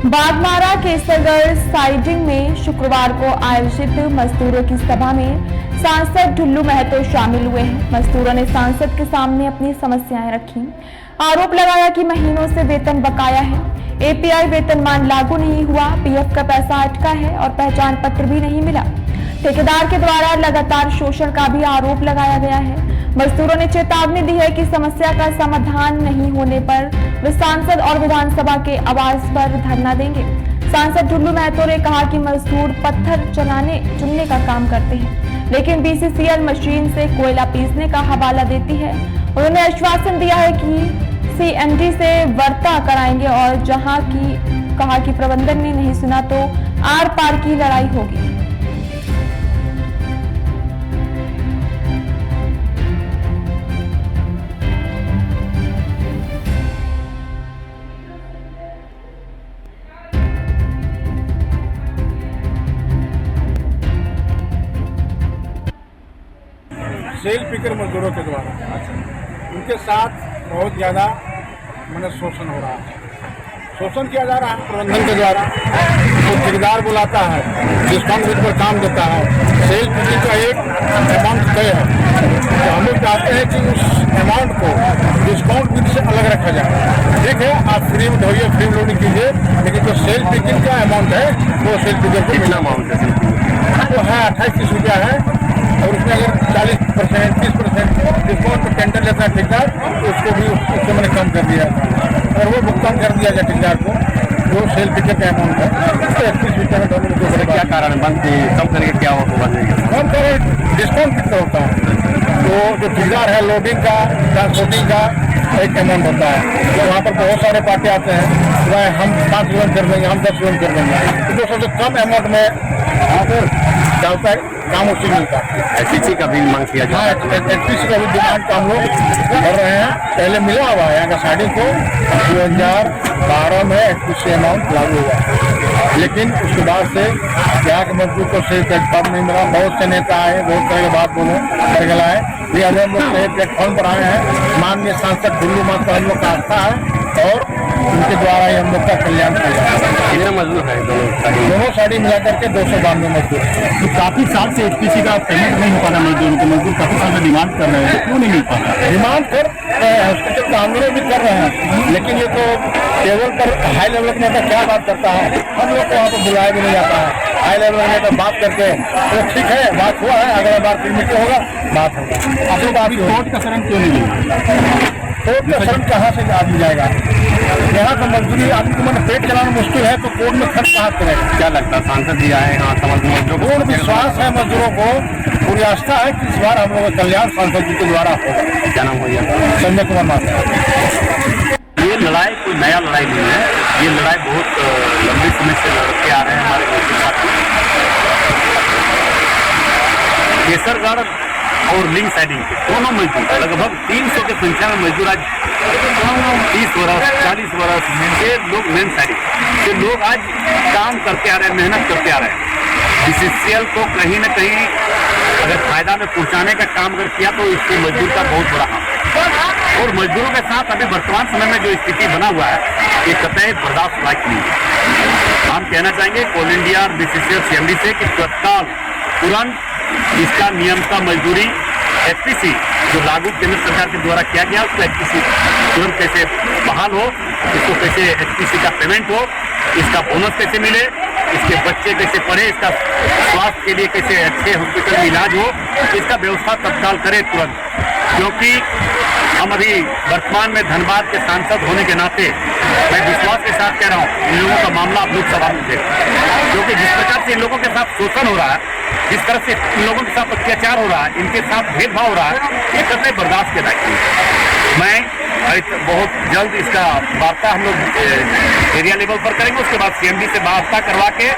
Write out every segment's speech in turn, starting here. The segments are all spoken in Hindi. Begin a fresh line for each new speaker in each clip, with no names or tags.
बागमारा केसरगढ़ साइडिंग में शुक्रवार को आयोजित मजदूरों की सभा में सांसद ढुल्लू महतो शामिल हुए हैं। मजदूरों ने सांसद के सामने अपनी समस्याएं रखी। आरोप लगाया कि महीनों से वेतन बकाया है, एपीआई वेतनमान लागू नहीं हुआ, पीएफ का पैसा अटका है और पहचान पत्र भी नहीं मिला। ठेकेदार के द्वारा लगातार शोषण का भी आरोप लगाया गया है। मजदूरों ने चेतावनी दी है कि समस्या का समाधान नहीं होने पर वे सांसद और विधानसभा के आवास पर धरना देंगे। सांसद ढुल्लू महतो ने कहा कि मजदूर पत्थर चुनने का काम करते हैं, लेकिन बीसीसीएल मशीन से कोयला पीसने का हवाला देती है। उन्होंने आश्वासन दिया है कि सीएमडी से वार्ता कराएंगे और जहां की कहा कि प्रबंधन ने नहीं सुना तो आर पार की लड़ाई होगी।
सेल पिकर मजदूरों के द्वारा उनके साथ बहुत ज़्यादा शोषण हो रहा है। शोषण किया जा रहा है प्रबंधन के द्वारा। तो ठेकेदार बुलाता है, डिस्काउंट रेट पर काम देता है। सेल पिकर का एक अमाउंट तय है, तो हम लोग चाहते हैं कि उस अमाउंट को डिस्काउंट बिल से अलग रखा जाए। ठीक है, आप फ्री में ढोइए, फ्री में लोडिंग कीजिए, लेकिन जो सेल पिकर का अमाउंट है वो सेल पिकर को मिला अमाउंट है, वो है 28-30 रुपया है। और उसमें अगर 40%, 30% डिस्काउंट पर टेंडर लेता है ठेकेदार, तो उसको भी उससे मैंने कम कर दिया है और वो भुगतान कर दिया जाए ठेकेदार को जो सेल पिकर का अमाउंट है। उसको 31 रुपये में दोनों को क्या कारण है बंद कम करके क्या होगा? कम करें, डिस्काउंट कितना होता है? तो जो ठेकेदार है लोडिंग का, ट्रांसपोर्टिंग का एक अमाउंट होता है। तो वहाँ पर बहुत सारे पार्टी आते हैं, वह हम 5 लोन कर देंगे, हम 10 लोन कर देंगे, तो जो सबसे कम अमाउंट में वहाँ पर डालता है काम उससे मिलता है। एचपीसी का भी मांग किया जाए। एचपीसी का भी डिमांड का हम लोग कर रहे हैं। पहले मिला हुआ है यहाँ का साइडिंग को 2012 में एचपीसी अमाउंट लागू हुआ, लेकिन उसके बाद से यहाँ के मजदूर को सही प्लेटफॉर्म नहीं मिला। बहुत से नेता आए, बहुत तरह की बात बोले, करगला है, ये हम लोग सही प्लेटफॉर्म पर आए हैं। माननीय सांसद ढुल्लू महतो हम लोग का आस्था है और उनके द्वारा ही हम लोग का कल्याण किया जाए। कितने मजदूर है? दोनों साइड मिला करके 292 मजदूर।
तो काफी साल से एचपीसी का पेमेंट नहीं हो पा रहा मजदूर को, मजदूर काफी साल से डिमांड कर रहे हैं, क्यों नहीं मिल पाता?
डिमांड कर रहे हैं, उसके चलते आंदोलन भी कर रहे हैं, लेकिन ये तो टेबल पर हाई लेवल का नेता क्या बात करता है, हम लोग को वहाँ पर बुलाया भी नहीं जाता है। हाई लेवल का नेता बात करके तो ठीक है, बात हुआ है, अगला बार फिर मीटिंग होगा, बात होगा।
आप लोग अभी कोर्ट का शरण क्यों नहीं मिला?
कोर्ट का शरण कहाँ से आदमी जाएगा? यहाँ का मजदूरी आदमी को मैंने पेट चलाना मुश्किल है, तो कोर्ट में खर्च कहाँ करेगा?
क्या लगता है सांसद जी आए यहाँ मजदूरों को?
पूर्ण विश्वास है मजदूरों को, पूरी आस्था है कि इस बार हम लोगों का कल्याण सांसद जी के द्वारा होगा।
क्या नाम हो गया?
संजय कुमार माता।
ये लड़ाई कोई नया लड़ाई नहीं है, ये लड़ाई बहुत लंबी समय से लड़ते आ रहे हैं हमारे मजदूर साथी। केसरगढ़ और लिंक साइडिंग के दोनों मजदूर लगभग 300 के संख्या में मजदूर आज 30 वर्ष 40 वर्ष से लोग मेन साइडिंग से लोग आज काम करते आ रहे हैं, मेहनत करते आ रहे हैं। बीसीसीएल को कहीं न कहीं अगर फायदा में पहुंचाने का काम अगर किया तो इससे मजदूर का बहुत बड़ा हाथ है। और मजदूरों के साथ अभी वर्तमान समय में जो स्थिति बना हुआ है ये कतई बर्दाश्त लायक नहीं है। हम कहना चाहेंगे ऑल इंडिया और बीसीसीएल सीएमडी से कि तत्काल तुरंत इसका नियम का मजदूरी एचपीसी जो लागू केंद्र सरकार के द्वारा किया गया उसको एचपीसी तुरंत कैसे बहाल हो, इसको कैसे एचपीसी का पेमेंट हो, इसका बोनस कैसे मिले, इसके बच्चे कैसे पढ़े, इसका स्वास्थ्य के लिए कैसे अच्छे हॉस्पिटल में इलाज हो, इसका व्यवस्था तत्काल करे तुरंत। क्योंकि हम अभी वर्तमान में धनबाद के सांसद होने के नाते मैं विश्वास के साथ कह रहा हूँ इन लोगों का मामला आप लोकसभा में देखें, क्योंकि जिस प्रकार से इन लोगों के साथ शोषण हो रहा है, जिस तरह से इन लोगों के साथ अत्याचार हो रहा है, इनके साथ भेदभाव हो रहा है, ये कतई बर्दाश्त के लायक नहीं। मैं बहुत जल्द इसका वार्ता हम लोग एरिया लेवल पर करेंगे, उसके बाद सीएमडी से वार्ता करवा के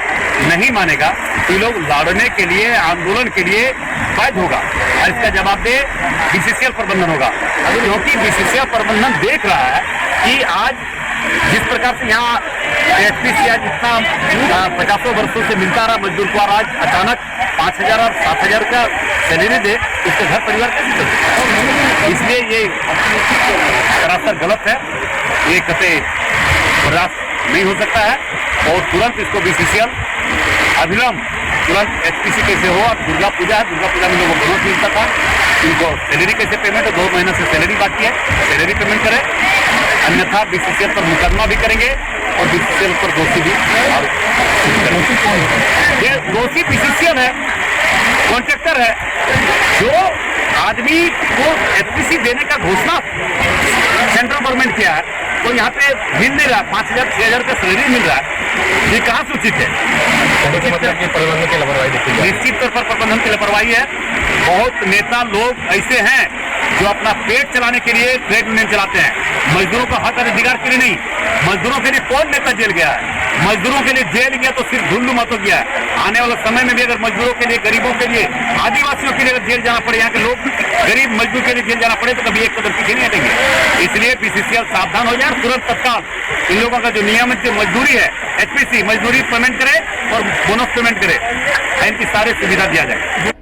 नहीं मानेगा तो ये लोग लड़ने के लिए, आंदोलन के लिए बाध्य होगा और इसका जवाब दे बीसीसीएल प्रबंधन होगा। क्योंकि बीसीसीएल प्रबंधन देख रहा है कि आज जिस प्रकार से यहाँ एचपीसी आज इतना 50 वर्षों से मिलता रहा मजदूर को, और आज अचानक 5,000 और 7,000 का सैलरी दे, इसके घर परिवार कैसे चलते? इसलिए ये सरासर गलत है, ये कतई बर्दाश्त नहीं हो सकता है। और तुरंत इसको बीसीसीएल अविलंब तुरंत एचपीसी कैसे हो। अब दुर्गा पूजा है, दुर्गा पूजा में लोगों को बोनस मिलता था, इनको सैलरी कैसे पेमेंट है, 2 महीने से सैलरी बाकी है, सैलरी पेमेंट करें, अन्यथा बीसीसीएल पर मुकदमा भी करेंगे और बीसीसीएल पर दोषी भी ये दोषी बीसीसीएल है, कॉन्ट्रैक्टर है। जो आदमी को एचपीसी देने का घोषणा सेंट्रल गवर्नमेंट किया है, तो यहाँ पे मिल नहीं रहा, 5,000 6,000 का सैलरी मिल रहा है, ये कहाँ सूचित है?
प्रबंधन की लापरवाही देखी जाए।
निश्चित तौर पर प्रबंधन की लापरवाही है। बहुत नेता लोग ऐसे हैं जो अपना पेट चलाने के लिए ट्रेड यूनियन चलाते हैं, मजदूरों का हक अधिकार के लिए नहीं। मजदूरों के लिए कौन नेता जेल गया है? मजदूरों के लिए जेल गया तो सिर्फ ढुल्लू महतो गया है। आने वाले समय में भी अगर मजदूरों के लिए, गरीबों के लिए, आदिवासियों के लिए अगर जेल जाना पड़े, यहाँ के लोग गरीब मजदूर के लिए जेल जाना पड़े, तो कभी एक कदम पीछे नहीं हटेंगे। इसलिए बीसीसीएल सावधान हो जाए, तुरंत तत्काल इन लोगों का जो नियमित जो मजदूरी है, एचपीसी मजदूरी पेमेंट करे और बोनस पेमेंट करे, इनकी सारी सुविधा दिया जाए।